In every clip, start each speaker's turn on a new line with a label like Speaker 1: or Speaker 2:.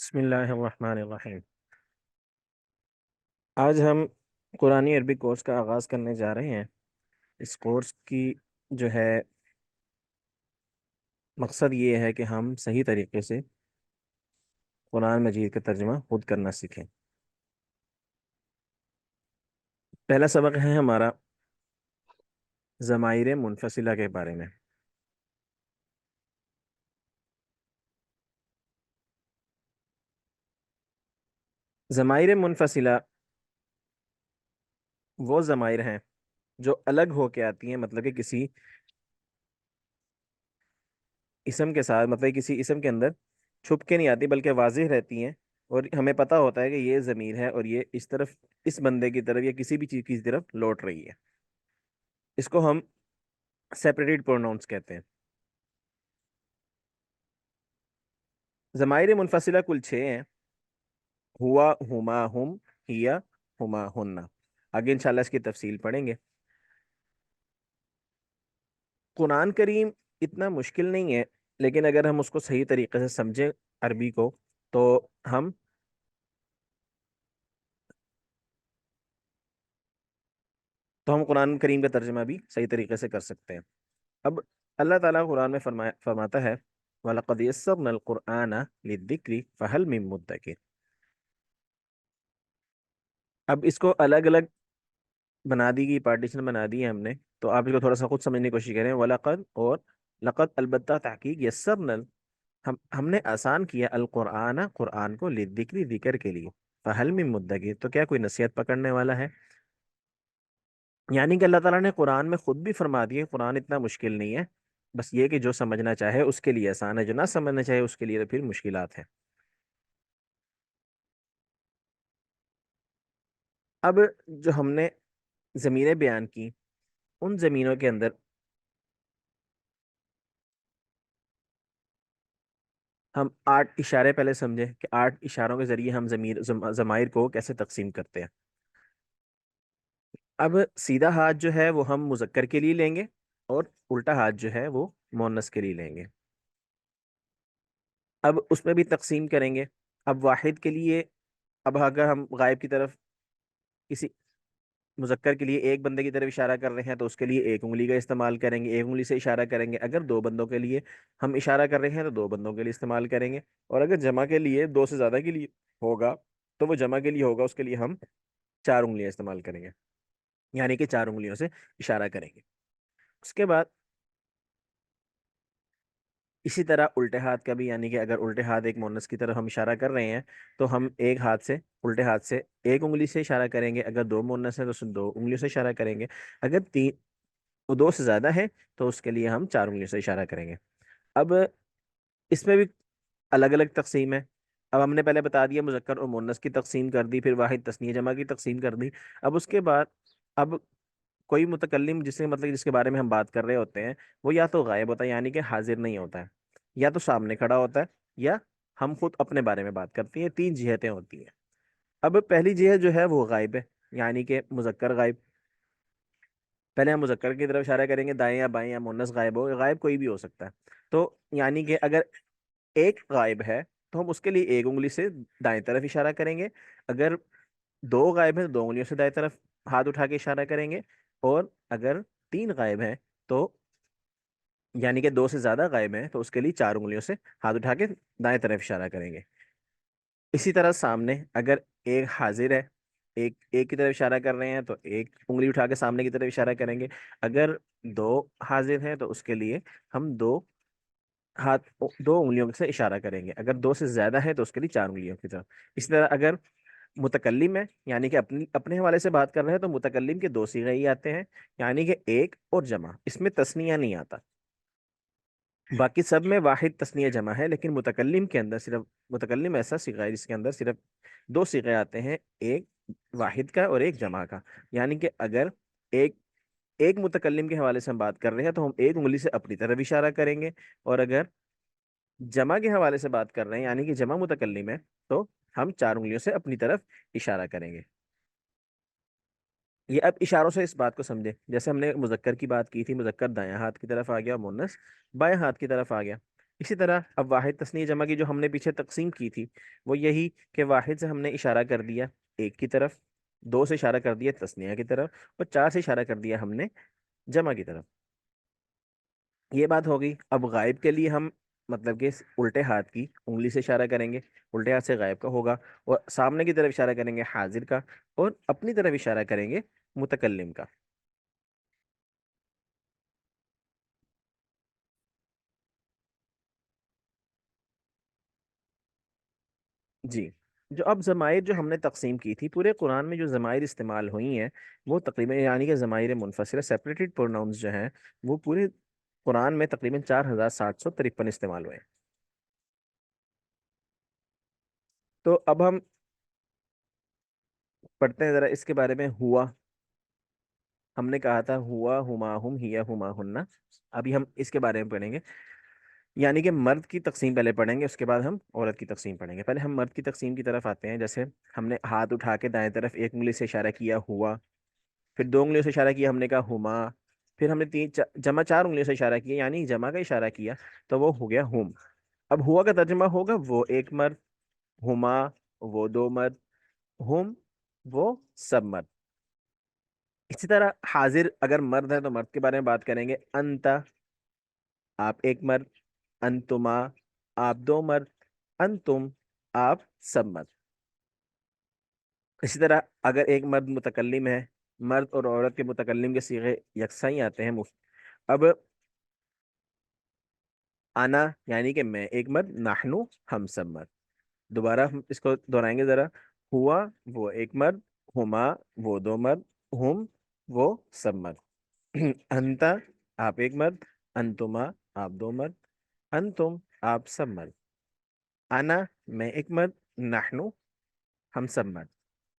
Speaker 1: بسم اللہ الرحمن الرحیم۔ آج ہم قرآنی عربی کورس کا آغاز کرنے جا رہے ہیں۔ اس کورس کی جو ہے مقصد یہ ہے کہ ہم صحیح طریقے سے قرآن مجید کا ترجمہ خود کرنا سیکھیں۔ پہلا سبق ہے ہمارا ضمائر منفصلہ کے بارے میں۔ ضمائر منفصلہ وہ ضمائر ہیں جو الگ ہو کے آتی ہیں، مطلب کہ کسی اسم کے ساتھ، مطلب کسی اسم کے اندر چھپ کے نہیں آتی بلکہ واضح رہتی ہیں، اور ہمیں پتہ ہوتا ہے کہ یہ ضمیر ہے اور یہ اس طرف، اس بندے کی طرف یا کسی بھی چیز کی طرف لوٹ رہی ہے۔ اس کو ہم سیپریٹڈ پروناؤنس کہتے ہیں۔ ضمائر منفصلہ کل 6 ہیں: ہوا، ہما، ہم، ہیا، ہما، ہننا۔ آگے انشاءاللہ اس کی تفصیل پڑھیں گے۔ قرآن کریم اتنا مشکل نہیں ہے، لیکن اگر ہم اس کو صحیح طریقے سے سمجھیں عربی کو، تو ہم قرآن کریم کا ترجمہ بھی صحیح طریقے سے کر سکتے ہیں۔ اب اللہ تعالیٰ قرآن میں فرماتا ہے وَلَقَدْ يَسَّرْنَا الْقُرْآنَ لِلذِّكْرِ فَهَلْ مِن مُدَّكِرٍ۔ اب اس کو الگ الگ بنا دی گئی، پارٹیشن بنا دی ہے ہم نے، تو آپ اس کو تھوڑا سا خود سمجھنے کی کوشش کریں۔ وَلَقَدْ اور لقد، البتہ تحقیق، یسرنا، ہم نے آسان کیا القرآن، قرآن کو، للذکر، ذکر کے لیے، فہل من مدکر، تو کیا کوئی نصیحت پکڑنے والا ہے؟ یعنی کہ اللہ تعالیٰ نے قرآن میں خود بھی فرما دیا قرآن اتنا مشکل نہیں ہے، بس یہ کہ جو سمجھنا چاہے اس کے لیے آسان ہے، جو نہ سمجھنا چاہے اس کے لیے تو پھر مشکلات ہیں۔ اب جو ہم نے ضمیریں بیان کی، ان زمینوں کے اندر ہم 8 اشارے پہلے سمجھے کہ 8 اشاروں کے ذریعے ہم ضمائر کو کیسے تقسیم کرتے ہیں۔ اب سیدھا ہاتھ جو ہے وہ ہم مذکر کے لیے لیں گے، اور الٹا ہاتھ جو ہے وہ مؤنث کے لیے لیں گے۔ اب اس میں بھی تقسیم کریں گے۔ اب واحد کے لیے، اب اگر ہم غائب کی طرف کسی مذکر کے لیے ایک بندے کی طرف اشارہ کر رہے ہیں تو اس کے لیے ایک انگلی کا استعمال کریں گے، ایک انگلی سے اشارہ کریں گے۔ اگر دو بندوں کے لیے ہم اشارہ کر رہے ہیں تو دو بندوں کے لیے استعمال کریں گے، اور اگر جمع کے لیے، دو سے زیادہ کے لیے ہوگا تو وہ جمع کے لیے ہوگا، اس کے لیے ہم 4 انگلیاں استعمال کریں گے، یعنی کہ 4 انگلیوں سے اشارہ کریں گے۔ اس کے بعد اسی طرح الٹے ہاتھ کا بھی، یعنی کہ اگر الٹے ہاتھ ایک مونس کی طرف ہم اشارہ کر رہے ہیں تو ہم ایک ہاتھ سے، الٹے ہاتھ سے ایک انگلی سے اشارہ کریں گے، اگر دو مونس ہیں تو صرف 2 انگلیوں سے اشارہ کریں گے، اگر دو سے زیادہ ہے تو اس کے لیے ہم 4 انگلیوں سے اشارہ کریں گے۔ اب اس میں بھی الگ الگ تقسیم ہے۔ اب ہم نے پہلے بتا دیا مذکر اور مونس کی تقسیم کر دی، پھر واحد تثنیہ جمع کی تقسیم کر دی۔ اب اس کے بعد اب کوئی متکلم جسے، مطلب جس کے بارے میں ہم بات کر رہے ہوتے ہیں، وہ یا تو غائب ہوتا ہے یعنی کہ حاضر نہیں ہوتا ہے، یا تو سامنے کھڑا ہوتا ہے، یا ہم خود اپنے بارے میں بات کرتے ہیں۔ 3 جہتیں ہوتی ہیں۔ اب پہلی جہت جو ہے وہ غائب ہے، یعنی کہ مذکر غائب۔ پہلے ہم مذکر کی طرف اشارہ کریں گے، دائیں یا بائیں یا مونس غائب ہو، غائب کوئی بھی ہو سکتا ہے، تو یعنی کہ اگر ایک غائب ہے تو ہم اس کے لیے ایک انگلی سے دائیں طرف اشارہ کریں گے، اگر دو غائب ہیں تو 2 انگلیوں سے دائیں طرف ہاتھ اٹھا کے اشارہ کریں گے، اور اگر 3 غائب ہیں تو یعنی کہ 2 سے زیادہ غائب ہیں تو اس کے لیے 4 انگلیوں سے ہاتھ اٹھا کے دائیں طرف اشارہ کریں گے۔ اسی طرح سامنے اگر ایک حاضر ہے، ایک کی طرف اشارہ کر رہے ہیں تو ایک انگلی اٹھا کے سامنے کی طرف اشارہ کریں گے، اگر 2 حاضر ہیں تو اس کے لیے ہم ہاتھ 2 انگلیوں سے اشارہ کریں گے، اگر 2 سے زیادہ ہے تو اس کے لیے 4 انگلیوں کی طرف۔ اسی طرح اگر متکلم ہے، یعنی کہ اپنے حوالے سے بات کر رہے ہیں، تو متکلم کے 2 صیغے ہی آتے ہیں، یعنی کہ ایک اور جمع، اس میں تثنیہ نہیں آتا۔ باقی سب میں واحد تثنیہ جمع ہے، لیکن متکلم کے اندر صرف، متکلم ایسا صیغہ ہے جس کے اندر صرف 2 صیغے آتے ہیں، ایک واحد کا اور ایک جمع کا۔ یعنی کہ اگر ایک ایک متکلم کے حوالے سے ہم بات کر رہے ہیں تو ہم ایک انگلی سے اپنی طرف اشارہ کریں گے، اور اگر جمع کے حوالے سے بات کر رہے ہیں یعنی کہ جمع متکلم ہے تو ہم 4 انگلیوں سے اپنی طرف اشارہ کریں گے۔ یہ اب اشاروں سے اس بات کو سمجھے، جیسے ہم نے مذکر کی بات کی تھی، مذکر دایاں ہاتھ کی طرف آ گیا، مونس بائیں ہاتھ کی طرف آ گیا۔ اسی طرح اب واحد تثنیہ جمع کی جو ہم نے پیچھے تقسیم کی تھی وہ یہی کہ واحد سے ہم نے اشارہ کر دیا ایک کی طرف، دو سے اشارہ کر دیا تثنیہ کی طرف، اور چار سے اشارہ کر دیا ہم نے جمع کی طرف۔ یہ بات ہو گئی۔ اب غائب کے لیے ہم مطلب کہ الٹے ہاتھ کی انگلی سے اشارہ کریں گے، الٹے ہاتھ سے غائب کا ہوگا، اور سامنے کی طرف اشارہ کریں گے حاضر کا، اور اپنی طرف اشارہ کریں گے متکلم کا۔ جی، جو اب ضمائر جو ہم نے تقسیم کی تھی، پورے قرآن میں جو ضمائر استعمال ہوئی ہیں وہ تقریباً یعنی کہ ضمائر منفصلہ سیپریٹڈ پروناؤنس جو ہیں وہ پورے قرآن میں تقریباً 4753 استعمال ہوئے ہیں۔ تو اب ہم پڑھتے ہیں ذرا اس کے بارے میں۔ ہوا، ہم نے کہا تھا ہوا ہما ہم ہیا ہما ہننا، ابھی ہم اس کے بارے میں پڑھیں گے، یعنی کہ مرد کی تقسیم پہلے پڑھیں گے، اس کے بعد ہم عورت کی تقسیم پڑھیں گے۔ پہلے ہم مرد کی تقسیم کی طرف آتے ہیں۔ جیسے ہم نے ہاتھ اٹھا کے دائیں طرف ایک انگلی سے اشارہ کیا ہوا، پھر دو انگلیوں سے اشارہ کیا ہم نے کہا ہما، پھر ہم نے جمع چار انگلیوں سے اشارہ کیا یعنی جمع کا اشارہ کیا تو وہ ہو گیا ہم۔ اب ہوا کا ترجمہ ہوگا وہ ایک مرد، ہما وہ دو مرد، ہم وہ سب مرد۔ اسی طرح حاضر اگر مرد ہے تو مرد کے بارے میں بات کریں گے، انت آپ ایک مرد، انتما آپ دو مرد، انتم آپ سب مرد۔ اسی طرح اگر ایک مرد متکلم ہے، مرد اور عورت کے متکلم کے صیغے یکساں ہی آتے ہیں اب انا یعنی کہ میں ایک مرد، نحنو ہم سب مرد۔ دوبارہ ہم اس کو دہرائیں گے ذرا۔ ہوا وہ ایک مرد، ہما وہ دو مرد، ہم وہ سب مرد۔ انتا آپ ایک مرد، انتما آپ دو مرد، انتم آپ سب مرد۔ انا میں ایک مرد، نحنو ہم سب مرد۔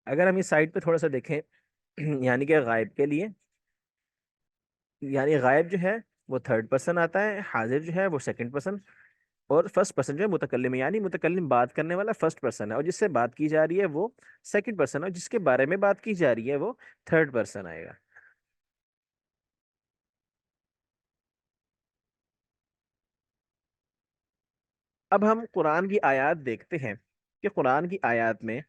Speaker 1: اگر ہم اس سائڈ پہ تھوڑا سا دیکھیں یعنی کہ غائب کے لیے، یعنی غائب جو ہے وہ تھرڈ پرسن آتا ہے، حاضر جو ہے وہ سیکنڈ پرسن، اور فرسٹ پرسن جو ہے متکلم ہے، یعنی متکلم بات کرنے والا فرسٹ پرسن ہے، اور جس سے بات کی جا رہی ہے وہ سیکنڈ پرسن ہے، اور جس کے بارے میں بات کی جا رہی ہے وہ تھرڈ پرسن آئے گا۔ اب ہم قرآن کی آیات دیکھتے ہیں کہ قرآن کی آیات میں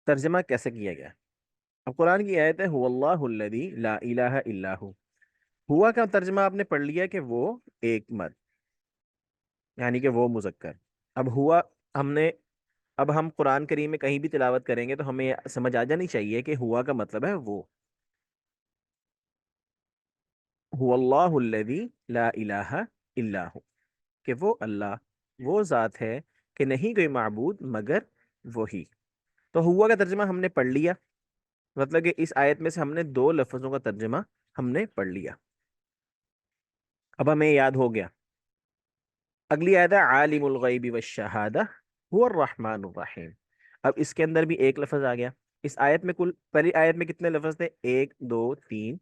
Speaker 1: ترجمہ کیسے کیا گیا۔ اب قرآن کی آیت ہے هو اللہ الذی لا الہ الا ہو۔ ہوا کا ترجمہ آپ نے پڑھ لیا کہ وہ ایک مرد، یعنی کہ وہ مذکر۔ اب ہوا ہم نے، اب ہم قرآن کریم میں کہیں بھی تلاوت کریں گے تو ہمیں یہ سمجھ آ جانی چاہیے کہ ہوا کا مطلب ہے وہ۔ هو اللہ الذی لا الہ الا ہو، کہ وہ اللہ وہ ذات ہے کہ نہیں کوئی معبود مگر وہی۔ تو ہوا کا ترجمہ ہم نے پڑھ لیا، مطلب کہ اس آیت میں سے ہم نے دو لفظوں کا ترجمہ ہم نے پڑھ لیا، اب ہمیں یاد ہو گیا۔ اگلی آیت ہے عالم الغیب والشہادہ هو الرحمن الرحیم۔ اب اس کے اندر بھی ایک لفظ آ گیا۔ اس آیت میں کل پہلی آیت میں کتنے لفظ تھے؟ ایک دو تین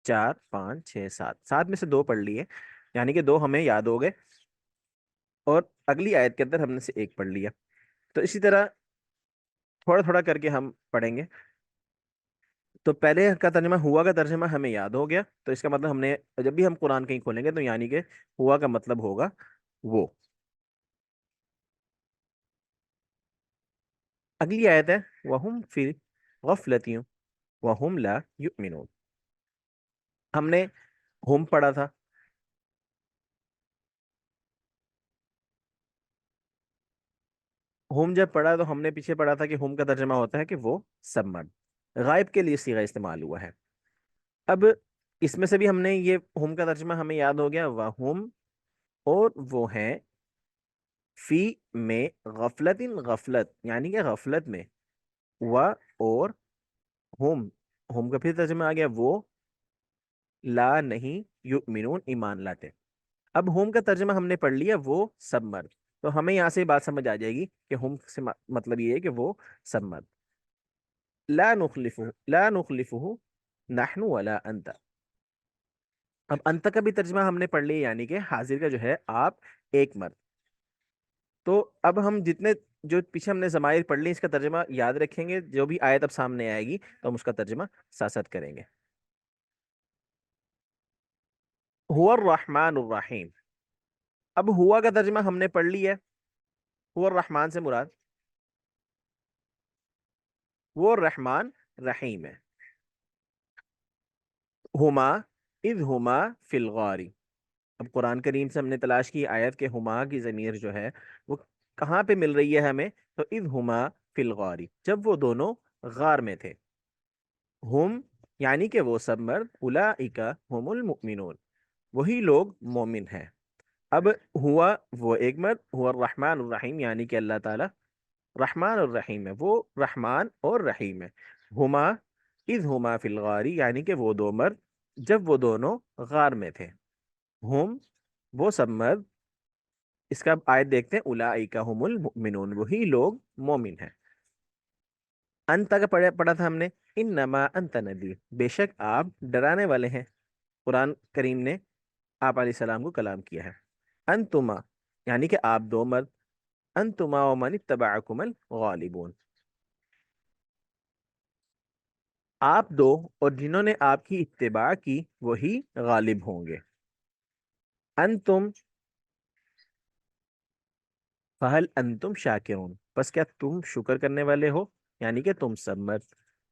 Speaker 1: چار پانچ چھ سات، سات میں سے دو پڑھ لیے یعنی کہ دو ہمیں یاد ہو گئے، اور اگلی آیت کے اندر ہم نے سے ایک پڑھ لیا۔ تو اسی طرح تھوڑا تھوڑا کر کے ہم پڑھیں گے۔ تو پہلے کا ترجمہ ہوا کا ترجمہ ہمیں یاد ہو گیا، تو اس کا مطلب ہم نے جب بھی ہم قرآن کہیں کھولیں گے تو یعنی کہ ہوا کا مطلب ہوگا وہ۔ اگلی آیت ہے وَهُمْ فِي غَفْلَةٍ وَهُمْ لَا يُؤْمِنُونَ۔ ہم نے ہم پڑھا تھا، ہم جب پڑھا تو ہم نے پیچھے پڑھا تھا کہ ہم کا ترجمہ ہوتا ہے کہ وہ سب مرد، غائب کے لیے صیغہ استعمال ہوا ہے۔ اب اس میں سے بھی ہم نے یہ ہم کا ترجمہ ہمیں یاد ہو گیا، وَهُمْ اور وہ ہیں، فی میں غفلت غفلت یعنی کہ غفلت میں، و اور ہم کا پھر ترجمہ آ گیا وہ، لا نہیں، یؤمنون ایمان لاتے۔ اب ہوم کا ترجمہ ہم نے پڑھ لیا وہ سب مرد، تو ہمیں یہاں سے بات سمجھ آ جائے گی کہ ہوم سے مطلب یہ ہے کہ وہ سب مرد۔ لا نخلفہ نحن ولا انت۔ اب انت کا بھی ترجمہ ہم نے پڑھ لیا یعنی کہ حاضر کا جو ہے آپ ایک مرد۔ تو اب ہم جتنے جو پیچھے ہم نے ضمائر پڑھ لی اس کا ترجمہ یاد رکھیں گے، جو بھی آیت اب سامنے آئے گی تو ہم اس کا ترجمہ ساتھ ساتھ کریں گے۔ هو الرحمن الرحیم، اب ہوا کا ترجمہ ہم نے پڑھ لیا ہے، ہوا الرحمن سے مراد وہ الرحمن رحیم ہے. ہما اذ ہما فی الغاری. اب قرآن کریم سے ہم نے تلاش کی آیت کے ہما کی ضمیر جو ہے وہ کہاں پہ مل رہی ہے ہمیں، تو اذ ہما فی الغاری، جب وہ دونوں غار میں تھے. ہم یعنی کہ وہ سب مرد، اولئک هم المؤمنون وہی لوگ مومن ہیں. اب ہوا وہ ایک مرد، ہوا الرحمن الرحیم یعنی کہ اللہ تعالی رحمان الرحیم ہے، وہ رحمان اور رحیم ہے. ہما اذ ہما فی الغاری یعنی کہ وہ دو مرد جب وہ دونوں غار میں تھے. ہم وہ سب مرد، اس کا اب آیت دیکھتے ہیں، اولئک هم المؤمنون وہی لوگ مومن ہیں. انت کا پڑھا تھا ہم نے، انما انت نذیر، بے شک آپ ڈرانے والے ہیں. قرآن کریم نے آپ علیہ السلام کو کلام کیا ہے. انتما یعنی کہ آپ دو مرد، انتما ومن اتبعکم الغالبون، آپ دو اور جنہوں نے آپ کی اتباع کی وہی غالب ہوں گے. انتم فہل انتم شاکرون، بس کیا تم شکر کرنے والے ہو، یعنی کہ تم سب مرد.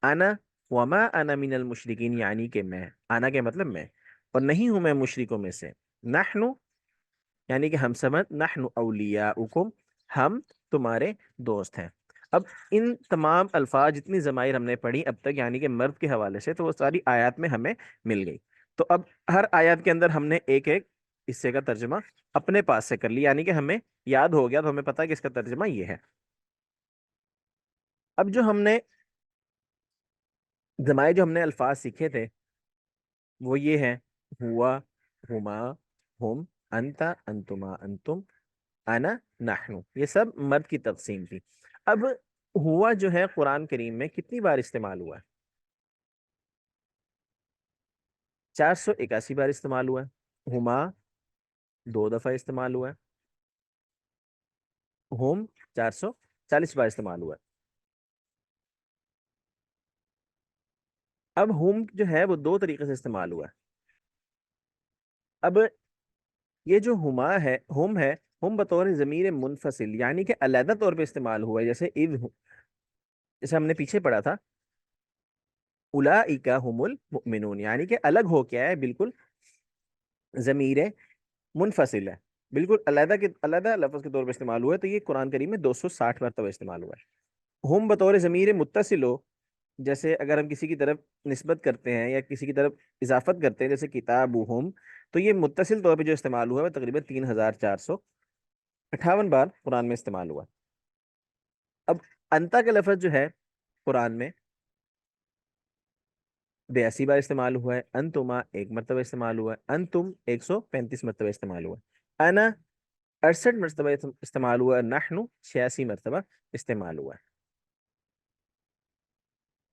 Speaker 1: انا وما انا من المشرکین یعنی کہ میں، انا کے مطلب میں، اور نہیں ہوں میں مشرکوں میں سے. نحن یعنی کہ ہم سمجھ، نحن اولیاؤکم، ہم تمہارے دوست ہیں. اب ان تمام الفاظ جتنی ضمائر ہم نے پڑھی اب تک یعنی کہ مرد کے حوالے سے، تو وہ ساری آیات میں ہمیں مل گئی. تو اب ہر آیات کے اندر ہم نے ایک ایک حصے کا ترجمہ اپنے پاس سے کر لیا، یعنی کہ ہمیں یاد ہو گیا، تو ہمیں پتا کہ اس کا ترجمہ یہ ہے. اب جو ہم نے ضمائر جو ہم نے الفاظ سیکھے تھے وہ یہ ہیں، ہوا، ہما، ہم، انتا، انتما، انتم، انا، نحنو، یہ سب مرد کی تقسیم تھی. اب ہوا جو ہے قرآن کریم میں کتنی بار استعمال ہوا ہے؟ 481 بار استعمال ہوا ہے. ہما 2 دفعہ استعمال ہوا ہے. ہم 440 بار استعمال ہوا ہے. اب ہم جو ہے وہ دو طریقے سے استعمال ہوا ہے. اب یہ جو ہما ہے، ہم ہے، ہم بطور ضمیر منفصل یعنی کہ علیحدہ طور پہ استعمال ہوا ہے. جیسے جیسے ہم نے پیچھے پڑھا تھا، اولئک هم المؤمنون یعنی کہ الگ ہو کے ہے، بالکل ضمیر منفصل ہے، بالکل علیحدہ کے علیحدہ لفظ کے طور پہ استعمال ہوا ہے. تو یہ قرآن کریم میں 260 مرتبہ استعمال ہوا ہے. ہم بطور ضمیر متصل ہو، جیسے اگر ہم کسی کی طرف نسبت کرتے ہیں یا کسی کی طرف اضافت کرتے ہیں، جیسے کتاب ہم، تو یہ متصل طور پہ جو استعمال ہوا ہے وہ تقریباً 3458 بار قرآن میں استعمال ہوا. اب انتا کا لفظ جو ہے قرآن میں 82 بار استعمال ہوا ہے. انتما 1 مرتبہ استعمال ہوا ہے. انتم 135 مرتبہ استعمال ہوا ہے. انا 68 مرتبہ استعمال ہوا ہے. نحنو 86 مرتبہ استعمال ہوا ہے.